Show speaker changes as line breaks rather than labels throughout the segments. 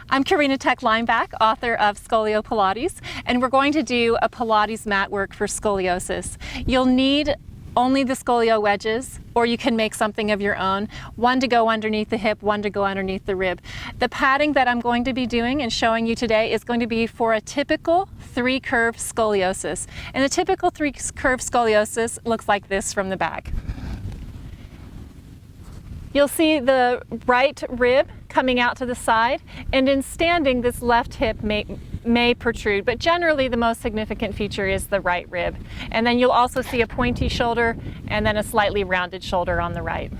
I'm Karena Thek Lineback, author of Scolio-Pilates, and we're going to do a Pilates mat work for scoliosis. You'll need only the Scolio wedges, or you can make something of your own. One to go underneath the hip, one to go underneath the rib. The padding that I'm going to be doing and showing you today is going to be for a typical 3-curve scoliosis. And a typical 3-curve scoliosis looks like this from the back. You'll see the right rib coming out to the side, and in standing, this left hip may protrude, but generally the most significant feature is the right rib. And then you'll also see a pointy shoulder and then a slightly rounded shoulder on the right.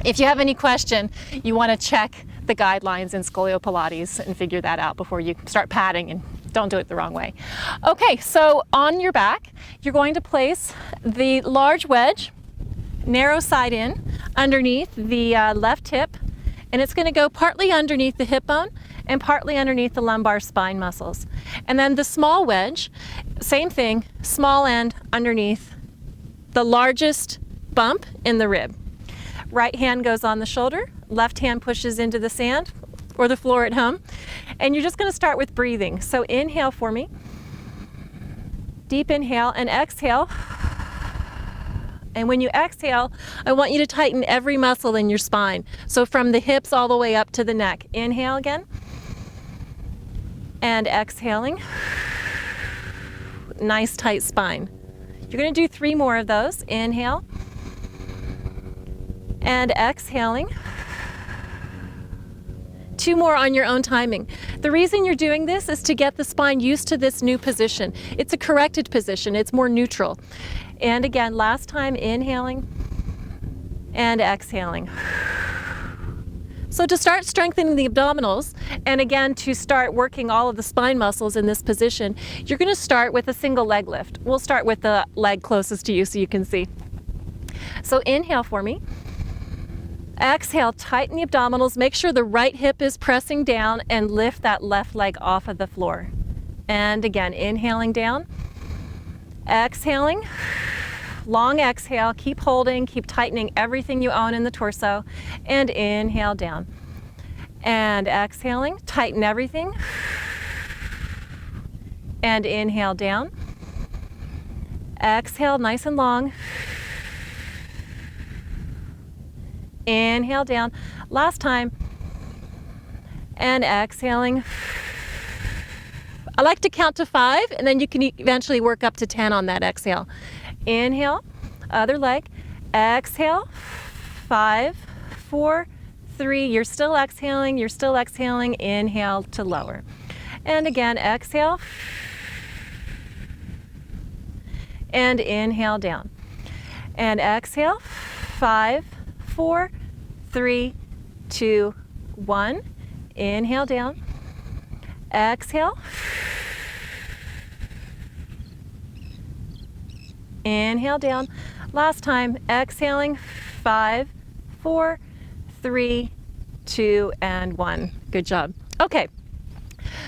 If you have any question, you want to check the guidelines in Scolio-Pilates and figure that out before you start padding, and don't do it the wrong way. Okay, so on your back, you're going to place the large wedge, narrow side in, underneath the left hip, and it's going to go partly underneath the hip bone and partly underneath the lumbar spine muscles. And then the small wedge, same thing, small end underneath the largest bump in the rib. Right hand goes on the shoulder, left hand pushes into the sand or the floor at home, and you're just going to start with breathing. So inhale for me, deep inhale, and exhale. And when you exhale, I want you to tighten every muscle in your spine. So from the hips all the way up to the neck. Inhale again. And exhaling. Nice tight spine. You're going to do 3 more of those. Inhale. And exhaling. 2 more on your own timing. The reason you're doing this is to get the spine used to this new position. It's a corrected position. It's more neutral. And again, last time, inhaling and exhaling. So to start strengthening the abdominals, and again, to start working all of the spine muscles in this position, you're going to start with a single leg lift. We'll start with the leg closest to you so you can see. So inhale for me. Exhale, tighten the abdominals. Make sure the right hip is pressing down and lift that left leg off of the floor. And again, inhaling down. Exhaling, long exhale, keep holding, keep tightening everything you own in the torso, and inhale down. And exhaling, tighten everything, and inhale down. Exhale, nice and long. Inhale down, last time, and exhaling. I like to count to 5, and then you can eventually work up to 10 on that exhale. Inhale, other leg, exhale, 5, 4, 3, you're still exhaling, inhale to lower. And again, exhale, and inhale down. And exhale, 5, 4, 3, 2, 1, inhale down. Exhale. Inhale down. Last time, exhaling. 5, 4, 3, 2, and 1. Good job. Okay.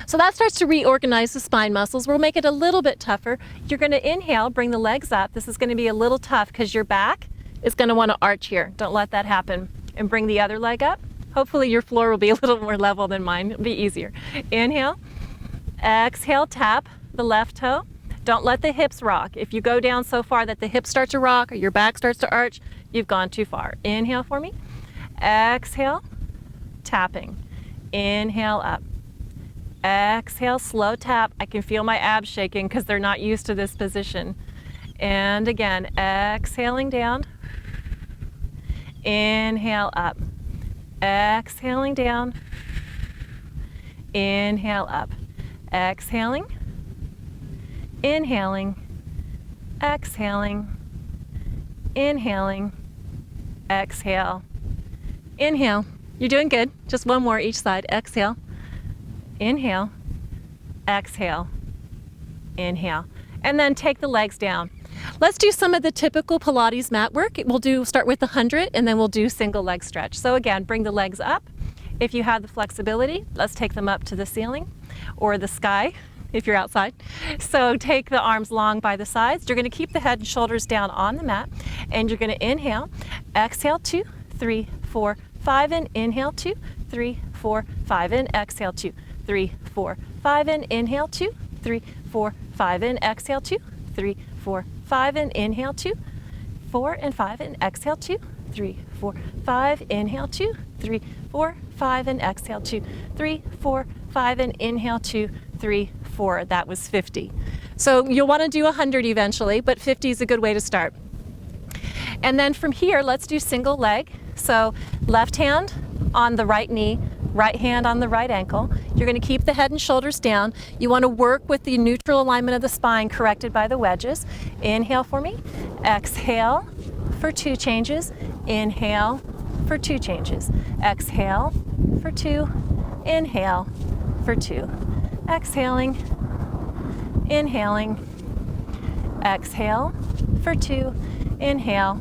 So that starts to reorganize the spine muscles. We'll make it a little bit tougher. You're going to inhale, bring the legs up. This is going to be a little tough because your back is going to want to arch here. Don't let that happen. And bring the other leg up. Hopefully your floor will be a little more level than mine. It'll be easier. Inhale. Exhale, tap the left toe. Don't let the hips rock. If you go down so far that the hips start to rock or your back starts to arch, you've gone too far. Inhale for me. Exhale, tapping. Inhale up. Exhale, slow tap. I can feel my abs shaking because they're not used to this position. And again, exhaling down. Inhale up. Exhaling down. Inhale up. Exhaling. Inhaling. Exhaling. Inhaling. Exhale. Inhale. You're doing good. Just 1 more each side. Exhale. Inhale. Exhale. Inhale. And then take the legs down. Let's do some of the typical Pilates mat work. We'll start with the 100, and then we'll do single leg stretch. So again, bring the legs up. If you have the flexibility, let's take them up to the ceiling or the sky if you're outside. So take the arms long by the sides. You're going to keep the head and shoulders down on the mat, and you're going to inhale, exhale, 2, 3, 4, 5, and inhale, 2, 3, 4, 5, and exhale, 2, 3, 4, 5, and inhale, 2, 3, 4, 5, and exhale, 2, 3, 4, 5, and inhale, 2, 4 and 5, and exhale, 2, 3, 4, 5, inhale, 2, 3, 4, 5, and exhale, 2, 3, 4, 5, and inhale, 2, 3, 4. That was 50. So you'll want to do 100 eventually, but 50 is a good way to start. And then from here, let's do single leg. So left hand on the right knee, right hand on the right ankle. You're going to keep the head and shoulders down. You want to work with the neutral alignment of the spine corrected by the wedges. Inhale for me. Exhale for 2 changes. Inhale for 2 changes. Exhale for 2. Inhale for 2. Exhaling. Inhaling. Exhale for 2. Inhale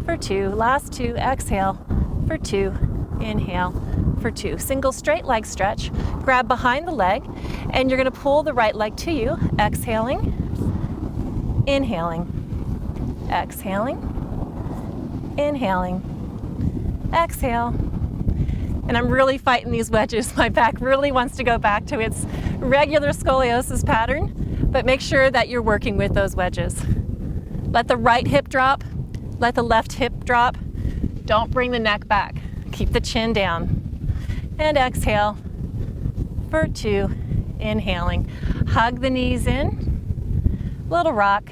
for 2. Last 2. Exhale for 2. Inhale for 2. Single straight leg stretch. Grab behind the leg, and you're going to pull the right leg to you. Exhaling. Inhaling. Exhaling. Inhaling. Exhale. And I'm really fighting these wedges. My back really wants to go back to its regular scoliosis pattern, but make sure that you're working with those wedges. Let the right hip drop. Let the left hip drop. Don't bring the neck back. Keep the chin down. And exhale for 2. Inhaling. Hug the knees in. Little rock.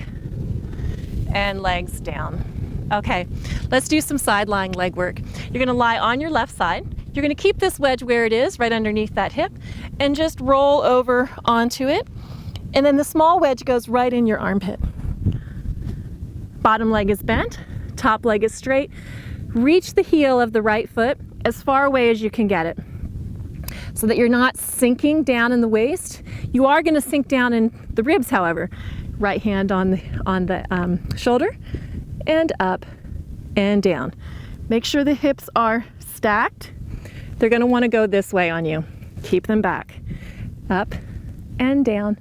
And legs down. Okay, let's do some side lying leg work. You're going to lie on your left side. You're going to keep this wedge where it is, right underneath that hip, and just roll over onto it. And then the small wedge goes right in your armpit. Bottom leg is bent. Top leg is straight. Reach the heel of the right foot as far away as you can get it, so that you're not sinking down in the waist. You are going to sink down in the ribs, however. Right hand on the shoulder, and up and down. Make sure the hips are stacked. They're going to want to go this way on you. Keep them back. Up and down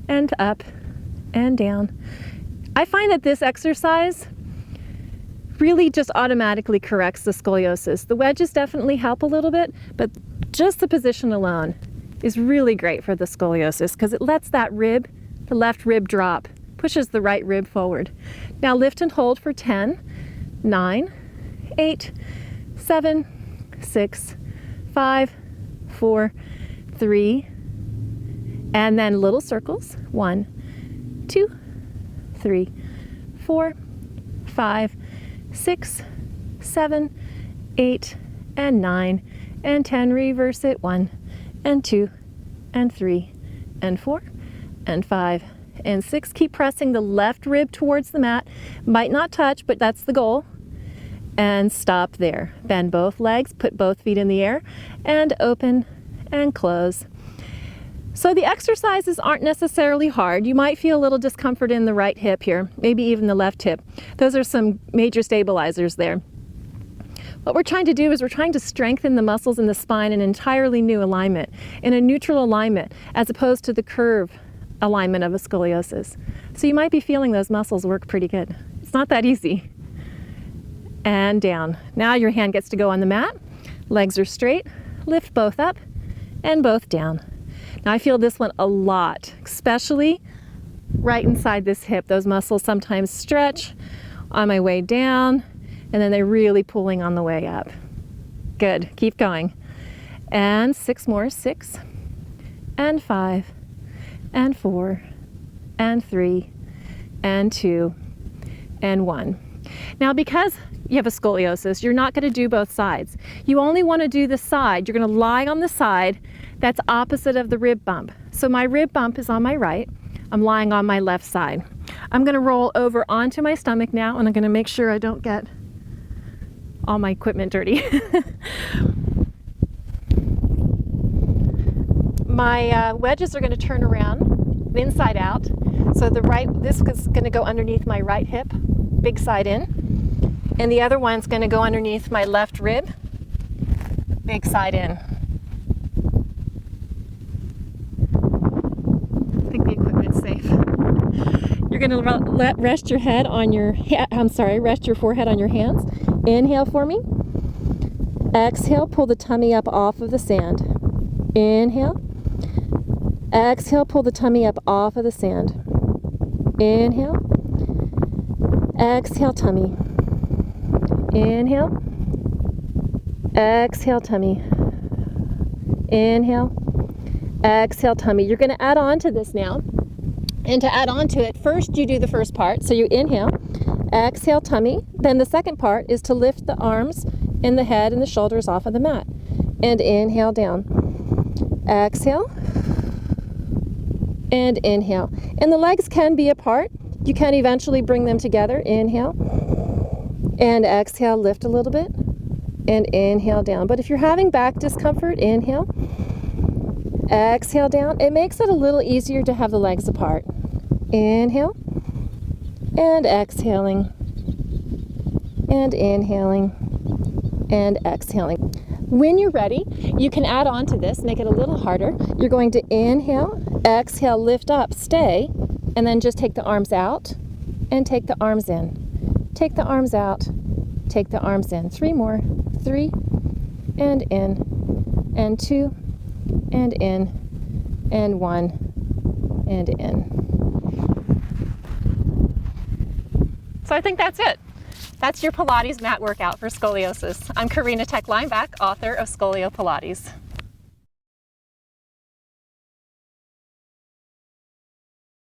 and up and down. I find that this exercise really just automatically corrects the scoliosis. The wedges definitely help a little bit, but just the position alone is really great for the scoliosis because it lets that rib, the left rib, drop, pushes the right rib forward. Now lift and hold for 10, 9, 8, 7, 6, 5, 4, 3, and then little circles. 1, 2, 3, 4, 5, 6, 7, 8, and 9, and 10. Reverse it. 1, and 2, and 3, and 4, and 5, and 6. Keep pressing the left rib towards the mat. Might not touch, but that's the goal. And stop there. Bend both legs, put both feet in the air, and open and close. So the exercises aren't necessarily hard. You might feel a little discomfort in the right hip here, maybe even the left hip. Those are some major stabilizers there. What we're trying to do is we're trying to strengthen the muscles in the spine in an entirely new alignment, in a neutral alignment, as opposed to the curve alignment of a scoliosis. So you might be feeling those muscles work pretty good. It's not that easy. And down. Now your hand gets to go on the mat. Legs are straight. Lift both up and both down. Now I feel this one a lot, especially right inside this hip. Those muscles sometimes stretch on my way down, and then they're really pulling on the way up. Good. Keep going. And 6 more. 6 and 5 and 4 and 3 and 2 and 1. Now because you have a scoliosis, you're not going to do both sides. You only want to do the side. You're going to lie on the side that's opposite of the rib bump. So my rib bump is on my right. I'm lying on my left side. I'm going to roll over onto my stomach now, and I'm going to make sure I don't get all my equipment dirty. My wedges are going to turn around inside out. So this is going to go underneath my right hip, big side in. And the other one's going to go underneath my left rib, big side in. I think the equipment's safe. You're going to rest your head on your rest your forehead on your hands. Inhale for me.
Exhale, pull the tummy up off of the sand. Inhale. Exhale, pull the tummy up off of the sand. Inhale. Exhale, tummy. Inhale. Exhale, tummy. Inhale. Exhale, tummy. You're going to add on to this now. And to add on to it, first you do the first part. So you inhale, exhale, tummy. Then the second part is to lift the arms and the head and the shoulders off of the mat. And inhale down. Exhale. And inhale. And the legs can be apart. You can eventually bring them together. Inhale. And exhale, lift a little bit. And inhale down. But if you're having back discomfort, inhale. Exhale down. It makes it a little easier to have the legs apart. Inhale. And exhaling. And inhaling. And exhaling. When you're ready, you can add on to this, make it a little harder. You're going to inhale, exhale, lift up, stay, and then just take the arms out and take the arms in. Take the arms out, take the arms in. 3 more. 3, and in, and 2, and in, and 1, and in.
So I think that's it. That's your Pilates mat workout for scoliosis. I'm Karena Thek Lineback, author of Scolio-Pilates.